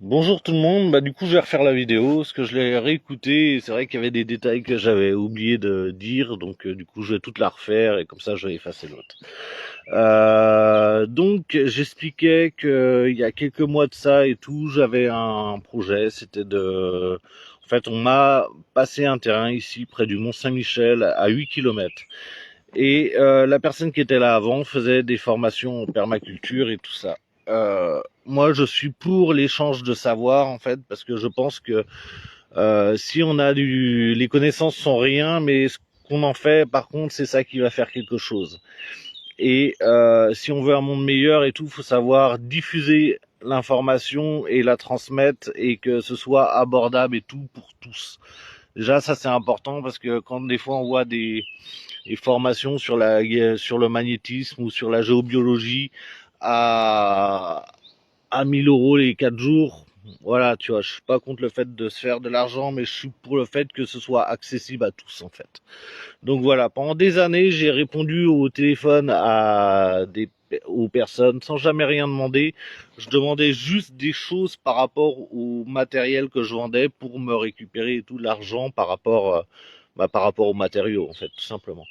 Bonjour tout le monde, du coup je vais refaire la vidéo parce que je l'ai réécoutée et c'est vrai qu'il y avait des détails que j'avais oublié de dire, donc du coup je vais toute la refaire et comme ça je vais effacer l'autre. Donc j'expliquais que il y a quelques mois de ça et tout, j'avais un projet, c'était de... En fait on m'a passé un terrain ici près du Mont Saint-Michel à 8 kilomètres. Et la personne qui était là avant faisait des formations en permaculture et tout ça. Moi, je suis pour l'échange de savoir en fait, parce que je pense que si on a les connaissances sont rien, mais ce qu'on en fait, par contre, c'est ça qui va faire quelque chose. Et si on veut un monde meilleur et tout, faut savoir diffuser l'information et la transmettre et que ce soit abordable et tout pour tous. Déjà, ça c'est important parce que quand des fois on voit des formations sur sur le magnétisme ou sur la géobiologie à 1000 € les 4 jours. Voilà, tu vois, je suis pas contre le fait de se faire de l'argent, mais je suis pour le fait que ce soit accessible à tous en fait. Donc voilà, pendant des années, j'ai répondu au téléphone aux personnes sans jamais rien demander. Je demandais juste des choses par rapport au matériel que je vendais pour me récupérer tout l'argent par rapport aux matériaux en fait, tout simplement.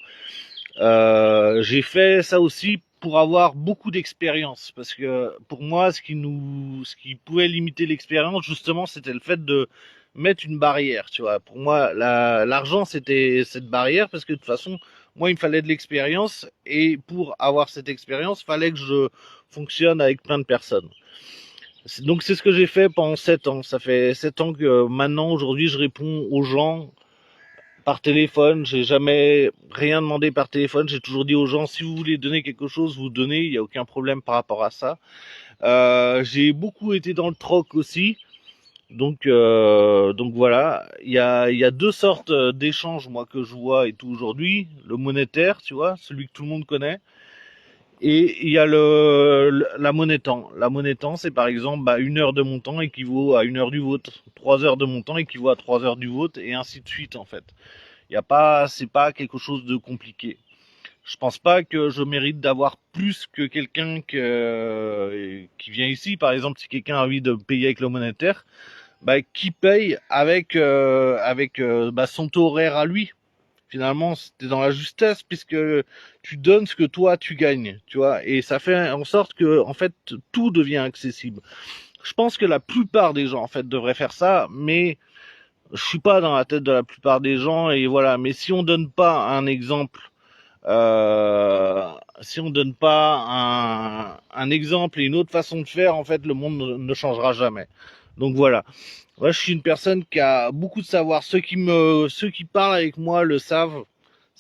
J'ai fait ça aussi pour avoir beaucoup d'expérience, parce que pour moi, ce qui pouvait limiter l'expérience, justement, c'était le fait de mettre une barrière, tu vois. Pour moi, l'argent, c'était cette barrière, parce que de toute façon, moi, il me fallait de l'expérience, et pour avoir cette expérience, il fallait que je fonctionne avec plein de personnes. Donc c'est ce que j'ai fait pendant 7 ans. Ça fait 7 ans que maintenant, aujourd'hui, je réponds aux gens par téléphone. J'ai jamais rien demandé par téléphone. J'ai toujours dit aux gens, si vous voulez donner quelque chose, vous donnez. Il n'y a aucun problème par rapport à ça. J'ai beaucoup été dans le troc aussi. Donc voilà, il y a deux sortes d'échanges moi que je vois et tout aujourd'hui. Le monétaire, tu vois, celui que tout le monde connaît. Et il y a la monnaie temps. La monnaie temps, c'est par exemple 1 heure de mon temps équivaut à 1 heure du vote. 3 heures de mon temps équivaut à 3 heures du vote et ainsi de suite en fait. Il y a pas, c'est pas quelque chose de compliqué. Je pense pas que je mérite d'avoir plus que quelqu'un qui vient ici. Par exemple, si quelqu'un a envie de payer avec le monétaire, qui paye avec son taux horaire à lui. Finalement, c'était dans la justesse puisque tu donnes ce que toi tu gagnes, tu vois, et ça fait en sorte que en fait tout devient accessible. Je pense que la plupart des gens en fait devraient faire ça, mais je suis pas dans la tête de la plupart des gens et voilà. Mais si on donne pas un exemple, si on donne pas un exemple et une autre façon de faire, en fait, le monde ne changera jamais. Donc voilà. Moi, je suis une personne qui a beaucoup de savoir. Ceux qui parlent avec moi le savent.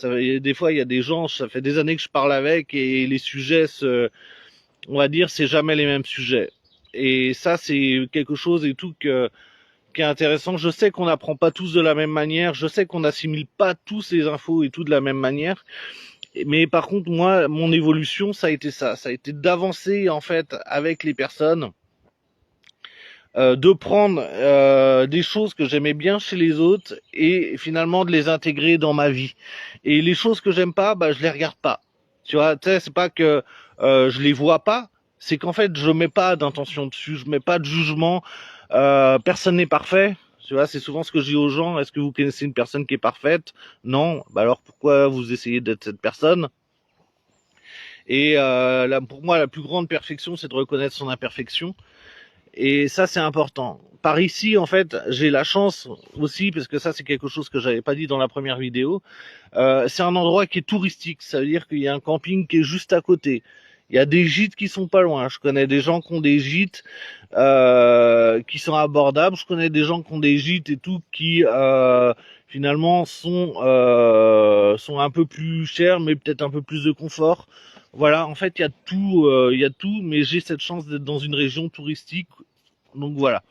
Des fois, il y a des gens, ça fait des années que je parle avec et les sujets, on va dire, c'est jamais les mêmes sujets. Et ça, c'est quelque chose et tout qui est intéressant. Je sais qu'on n'apprend pas tous de la même manière. Je sais qu'on n'assimile pas tous les infos et tout de la même manière. Mais par contre, moi, mon évolution, ça a été ça. Ça a été d'avancer, en fait, avec les personnes, de prendre des choses que j'aimais bien chez les autres et finalement de les intégrer dans ma vie. Et les choses que j'aime pas, je les regarde pas. Tu vois, tu sais, c'est pas que je les vois pas, c'est qu'en fait, je mets pas d'intention dessus, je mets pas de jugement. Personne n'est parfait. Tu vois, c'est souvent ce que je dis aux gens. Est-ce que vous connaissez une personne qui est parfaite? Non. Alors pourquoi vous essayez d'être cette personne? Et pour moi, la plus grande perfection, c'est de reconnaître son imperfection. Et ça, c'est important. Par ici, en fait, j'ai la chance aussi, parce que ça, c'est quelque chose que j'avais pas dit dans la première vidéo. C'est un endroit qui est touristique. Ça veut dire qu'il y a un camping qui est juste à côté. Il y a des gîtes qui sont pas loin. Je connais des gens qui ont des gîtes qui sont abordables. Je connais des gens qui ont des gîtes et tout qui finalement sont un peu plus chers, mais peut-être un peu plus de confort. Voilà, en fait, il y a tout, mais j'ai cette chance d'être dans une région touristique. Donc voilà.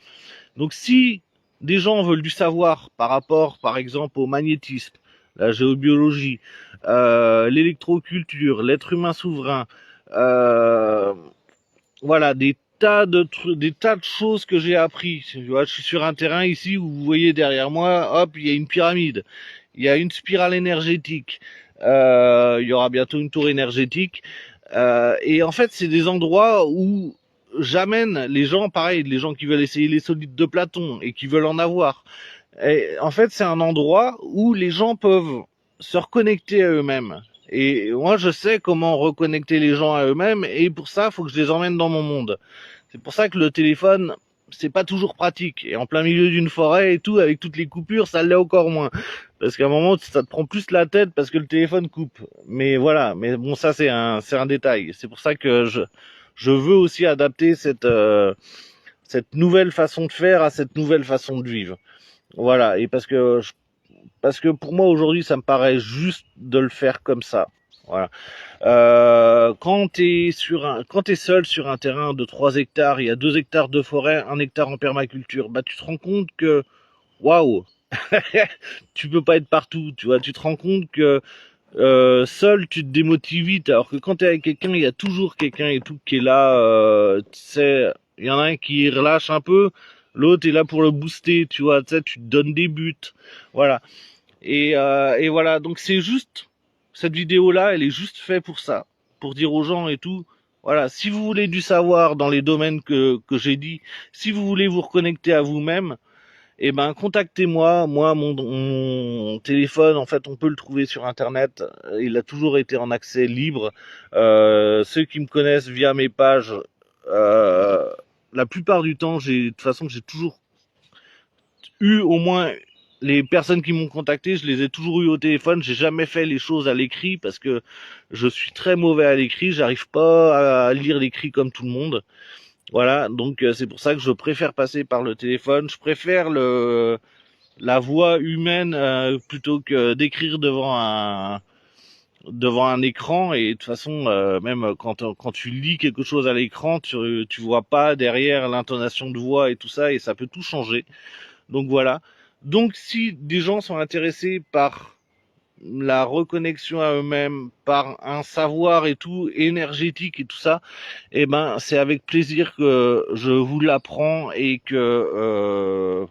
Donc si des gens veulent du savoir par rapport, par exemple, au magnétisme, la géobiologie, l'électroculture, l'être humain souverain, euh, voilà, des tas de choses que j'ai appris. Tu vois, je suis sur un terrain ici où vous voyez derrière moi, hop, il y a une pyramide, il y a une spirale énergétique, il y aura bientôt une tour énergétique. Et en fait, c'est des endroits où j'amène les gens, pareil, les gens qui veulent essayer les solides de Platon et qui veulent en avoir. Et en fait, c'est un endroit où les gens peuvent se reconnecter à eux-mêmes. Et moi, je sais comment reconnecter les gens à eux-mêmes, et pour ça, il faut que je les emmène dans mon monde. C'est pour ça que le téléphone, c'est pas toujours pratique. Et en plein milieu d'une forêt et tout, avec toutes les coupures, ça l'est encore moins. Parce qu'à un moment, ça te prend plus la tête parce que le téléphone coupe. Mais voilà. Mais bon, ça, c'est un détail. C'est pour ça que je veux aussi adapter cette nouvelle façon de faire à cette nouvelle façon de vivre. Voilà. Et parce que pour moi aujourd'hui, ça me paraît juste de le faire comme ça. Voilà. Quand t'es seul sur un terrain de 3 hectares, il y a 2 hectares de forêt, 1 hectare en permaculture, bah tu te rends compte que waouh, tu peux pas être partout, tu vois, tu te rends compte que seul tu te démotives vite, alors que quand t'es avec quelqu'un, il y a toujours quelqu'un et tout qui est là, tu sais, il y en a un qui relâche un peu, l'autre est là pour le booster, tu vois, tu sais, tu te donnes des buts, voilà. Et voilà, donc c'est juste, cette vidéo-là, elle est juste faite pour ça, pour dire aux gens et tout, voilà, si vous voulez du savoir dans les domaines que j'ai dit, si vous voulez vous reconnecter à vous-même, eh ben contactez-moi. Moi, mon téléphone, en fait, on peut le trouver sur Internet. Il a toujours été en accès libre. Ceux qui me connaissent via mes pages, euh, la plupart du temps, de toute façon, j'ai toujours eu au moins les personnes qui m'ont contacté, je les ai toujours eu au téléphone. J'ai jamais fait les choses à l'écrit parce que je suis très mauvais à l'écrit. J'arrive pas à lire l'écrit comme tout le monde. Voilà, donc c'est pour ça que je préfère passer par le téléphone. Je préfère la voix humaine plutôt que d'écrire devant un écran. Et de toute façon, même quand tu lis quelque chose à l'écran, tu vois pas derrière l'intonation de voix et tout ça, et ça peut tout changer. Donc voilà. Donc si des gens sont intéressés par la reconnexion à eux-mêmes, par un savoir et tout, énergétique et tout ça, eh ben c'est avec plaisir que je vous l'apprends et que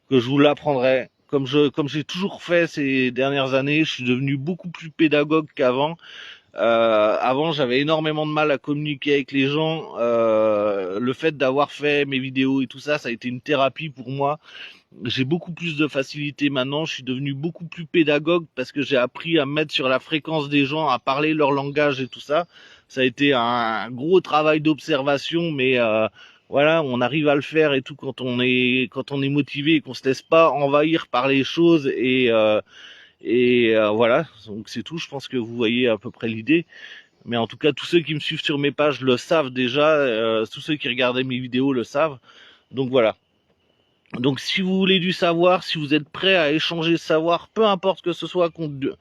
je vous l'apprendrai. Comme j'ai toujours fait ces dernières années, je suis devenu beaucoup plus pédagogue qu'avant. Avant, j'avais énormément de mal à communiquer avec les gens. Le fait d'avoir fait mes vidéos et tout ça, ça a été une thérapie pour moi. J'ai beaucoup plus de facilité maintenant, je suis devenu beaucoup plus pédagogue parce que j'ai appris à me mettre sur la fréquence des gens, à parler leur langage et tout ça. Ça a été un gros travail d'observation, mais voilà, on arrive à le faire et tout quand on est motivé et qu'on se laisse pas envahir par les choses et voilà. Donc c'est tout. Je pense que vous voyez à peu près l'idée. Mais en tout cas, tous ceux qui me suivent sur mes pages le savent déjà. Tous ceux qui regardaient mes vidéos le savent. Donc voilà. Donc si vous voulez du savoir, si vous êtes prêt à échanger le savoir, peu importe que ce soit contre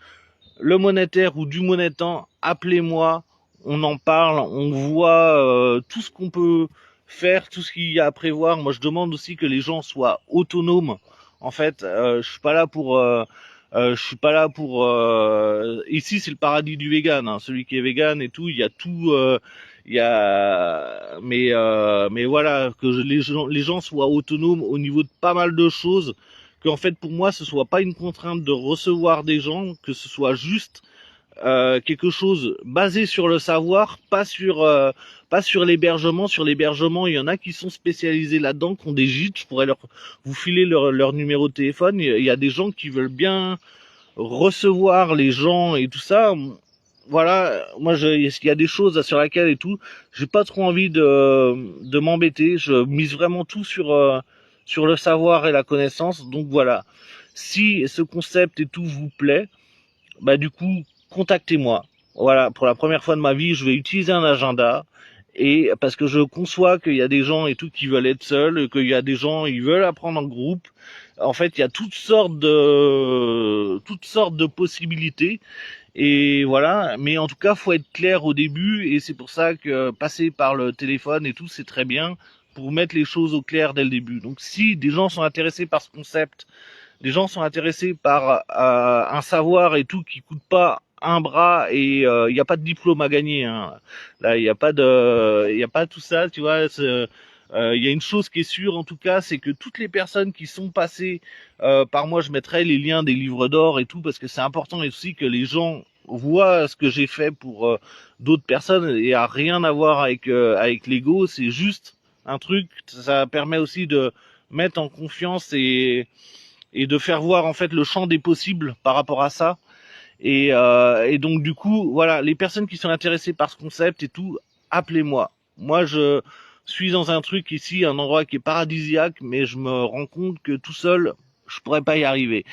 le monétaire ou du monétant, appelez-moi, on en parle, on voit tout ce qu'on peut faire, tout ce qu'il y a à prévoir. Moi je demande aussi que les gens soient autonomes. En fait, je suis pas là pour. Ici, c'est le paradis du vegan. Hein. Celui qui est vegan et tout, il y a tout. Il y a. Mais voilà, que les gens soient autonomes au niveau de pas mal de choses. Qu'en fait, pour moi, ce soit pas une contrainte de recevoir des gens, que ce soit juste quelque chose basé sur le savoir, pas sur l'hébergement. Sur l'hébergement, il y en a qui sont spécialisés là-dedans, qui ont des gîtes. Je pourrais vous filer leur numéro de téléphone. Il y a des gens qui veulent bien recevoir les gens et tout ça. Voilà, moi, il y a des choses sur lesquelles et tout, j'ai pas trop envie de m'embêter. Je mise vraiment tout sur le savoir et la connaissance. Donc voilà. Si ce concept et tout vous plaît, bah du coup, contactez-moi. Voilà, pour la première fois de ma vie, je vais utiliser un agenda et parce que je conçois qu'il y a des gens et tout qui veulent être seuls, qu'il y a des gens ils veulent apprendre en groupe. En fait, il y a toutes sortes de possibilités et voilà. Mais en tout cas, faut être clair au début et c'est pour ça que passer par le téléphone et tout, c'est très bien pour mettre les choses au clair dès le début. Donc, si des gens sont intéressés par ce concept, les gens sont intéressés par un savoir et tout qui coûte pas un bras et il n'y a pas de diplôme à gagner. Hein. Là, il y a pas tout ça, tu vois. Il y a une chose qui est sûre en tout cas, c'est que toutes les personnes qui sont passées par moi, je mettrai les liens des livres d'or et tout parce que c'est important aussi que les gens vois ce que j'ai fait pour d'autres personnes et a rien à voir avec l'ego. C'est juste un truc. Ça permet aussi de mettre en confiance et de faire voir en fait le champ des possibles par rapport à ça. Et donc du coup, voilà, les personnes qui sont intéressées par ce concept et tout, appelez-moi. Moi, je suis dans un truc ici, un endroit qui est paradisiaque, mais je me rends compte que tout seul, je pourrais pas y arriver.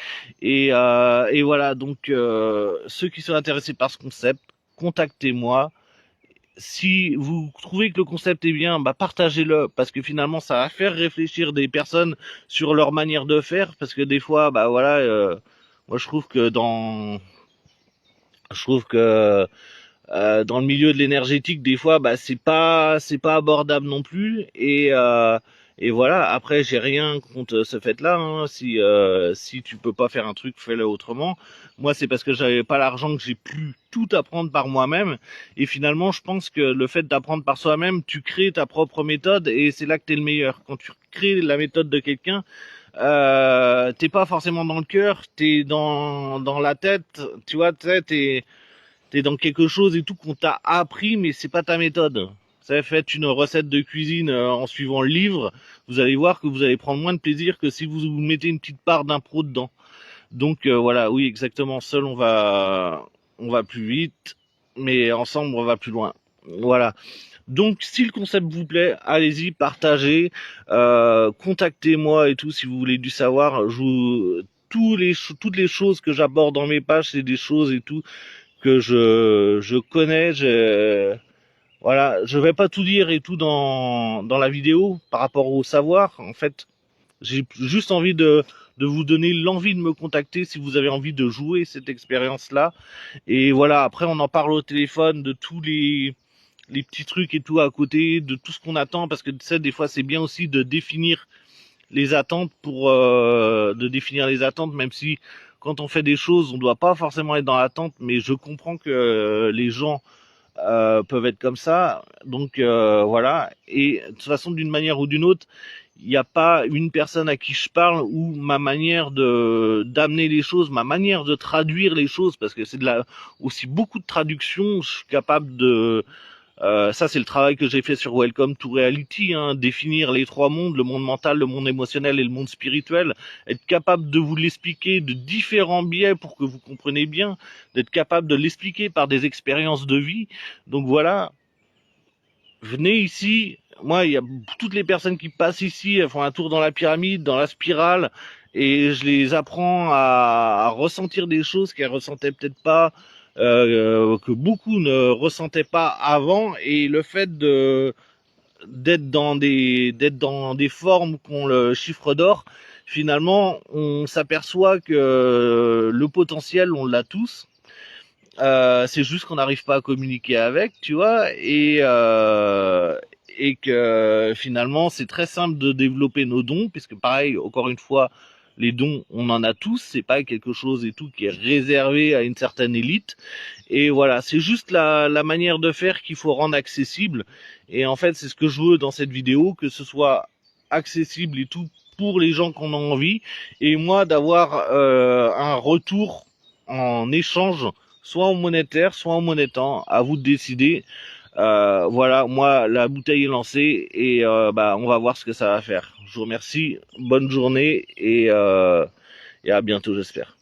Et voilà, donc ceux qui sont intéressés par ce concept, contactez-moi. Si vous trouvez que le concept est bien, bah partagez-le, parce que finalement ça va faire réfléchir des personnes sur leur manière de faire, parce que des fois, bah voilà, moi je trouve que dans le milieu de l'énergétique, des fois, bah c'est pas abordable non plus. Et voilà. Après, j'ai rien contre ce fait-là. Hein. Si tu peux pas faire un truc, fais-le autrement. Moi, c'est parce que j'avais pas l'argent que j'ai pu tout apprendre par moi-même. Et finalement, je pense que le fait d'apprendre par soi-même, tu crées ta propre méthode et c'est là que t'es le meilleur. Quand tu crées la méthode de quelqu'un, t'es pas forcément dans le cœur, t'es dans la tête. Tu vois, t'es dans quelque chose et tout qu'on t'a appris, mais c'est pas ta méthode. Ça fait une recette de cuisine en suivant le livre, vous allez voir que vous allez prendre moins de plaisir que si vous mettez une petite part d'impro dedans. Donc voilà, oui, exactement. Seul on va plus vite, mais ensemble on va plus loin. Voilà. Donc si le concept vous plaît, allez-y, partagez, contactez-moi et tout si vous voulez du savoir. Toutes les choses que j'aborde dans mes pages, c'est des choses et tout que je connais. Voilà, je vais pas tout dire et tout dans la vidéo par rapport au savoir. En fait, j'ai juste envie de vous donner l'envie de me contacter si vous avez envie de jouer cette expérience-là. Et voilà, après on en parle au téléphone de tous les petits trucs et tout à côté, de tout ce qu'on attend, parce que tu sais, des fois c'est bien aussi de définir les attentes de définir les attentes, même si quand on fait des choses, on ne doit pas forcément être dans l'attente, mais je comprends que les gens peuvent être comme ça. Donc voilà. Et de toute façon, d'une manière ou d'une autre, il n'y a pas une personne à qui je parle ou ma manière de d'amener les choses, ma manière de traduire les choses, parce que c'est aussi beaucoup de traduction. Je suis capable de ça, c'est le travail que j'ai fait sur Welcome to Reality, hein, définir les trois mondes, le monde mental, le monde émotionnel et le monde spirituel, être capable de vous l'expliquer de différents biais pour que vous compreniez bien, d'être capable de l'expliquer par des expériences de vie. Donc voilà, venez ici. Moi, il y a toutes les personnes qui passent ici, elles font un tour dans la pyramide, dans la spirale, et je les apprends à ressentir des choses qu'elles ressentaient peut-être pas, que beaucoup ne ressentaient pas avant. Et le fait d'être dans des formes qu'on le chiffre d'or, finalement, on s'aperçoit que le potentiel, on l'a tous. C'est juste qu'on n'arrive pas à communiquer avec, tu vois, et que finalement c'est très simple de développer nos dons, puisque pareil, encore une fois, les dons, on en a tous, c'est pas quelque chose et tout qui est réservé à une certaine élite. Et voilà, c'est juste la manière de faire qu'il faut rendre accessible. Et en fait, c'est ce que je veux dans cette vidéo, que ce soit accessible et tout pour les gens qu'on a envie, et moi d'avoir un retour en échange, soit en monétaire, soit en monétant, à vous de décider. Voilà, moi la bouteille est lancée et bah on va voir ce que ça va faire. Je vous remercie, bonne journée et à bientôt j'espère.